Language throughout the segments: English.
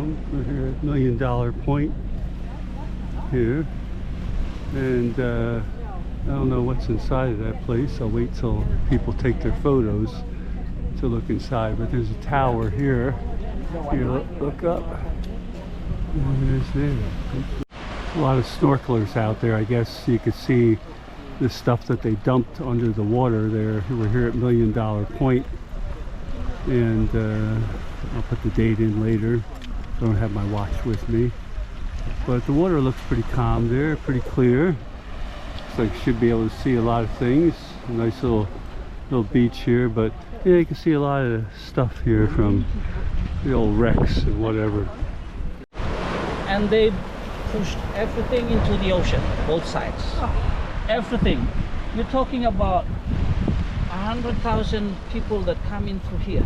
We're here at $1 Million Point here, and I don't know what's inside of that place. I'll wait till people take their photos to look inside. But there's a tower here. Here, look up. And there's there. A lot of snorkelers out there. I guess you could see the stuff that they dumped under the water there. We're here at $1 Million Point, and I'll put the date in later. Don't have my watch with me, but the water looks pretty calm there, pretty clear. Looks like you should be able to see a lot of things. A nice little beach here, but yeah, you can see a lot of stuff here from the old wrecks and whatever. And they pushed everything into the ocean, both sides. Everything. You're talking about 100,000 people that come in through here.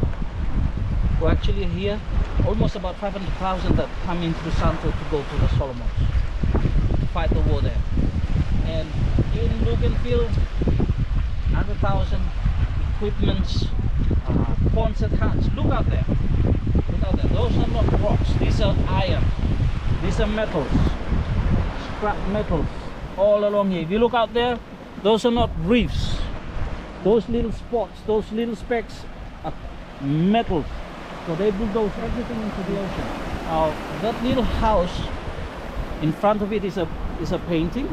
We're actually here, almost about 500,000 that come in through Santo to go to the Solomons, to fight the war there. And in Bougainville, 100,000 equipments, ponset huts. Look out there. Look out there. Those are not rocks. These are iron. These are metals. Scrap metals all along here. If you look out there, those are not reefs. Those little spots, those little specks are metals. So they bulldoze everything into the ocean. Now that little house in front of it is a painting.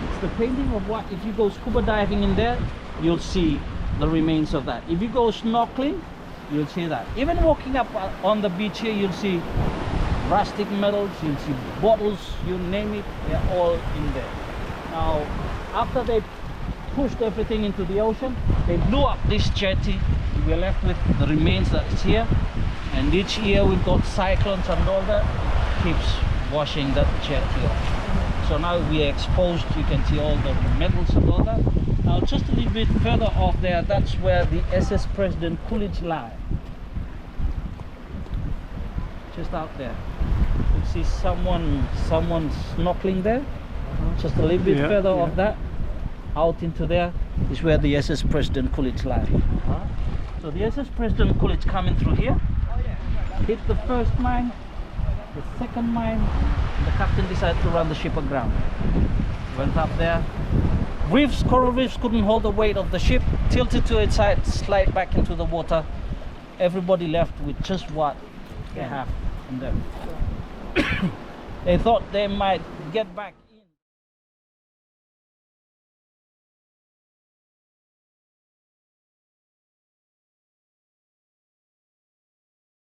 It's the painting of what, if you go scuba diving in there, you'll see the remains of that. If you go snorkeling, you'll see that. Even walking up on the beach here, you'll see rustic metals, you'll see bottles, you name it, they're all in there. Now, after they pushed everything into the ocean, they blew up this jetty. We're left with the remains that's here. And each year we've got cyclones and all that, keeps washing that jetty off. So now we are exposed, you can see all the metals and all that. Now just a little bit further off there, that's where the SS President Coolidge lie. Just out there. You see someone snorkeling there. Just a little bit further off that, out into there, is where the SS President Coolidge lie. So the SS President Coolidge coming through here, hit the first mine, the second mine, and the captain decided to run the ship aground. Went up there. Reefs, coral reefs couldn't hold the weight of the ship, tilted to its side, slide back into the water. Everybody left with just what they have from them. They thought they might get back.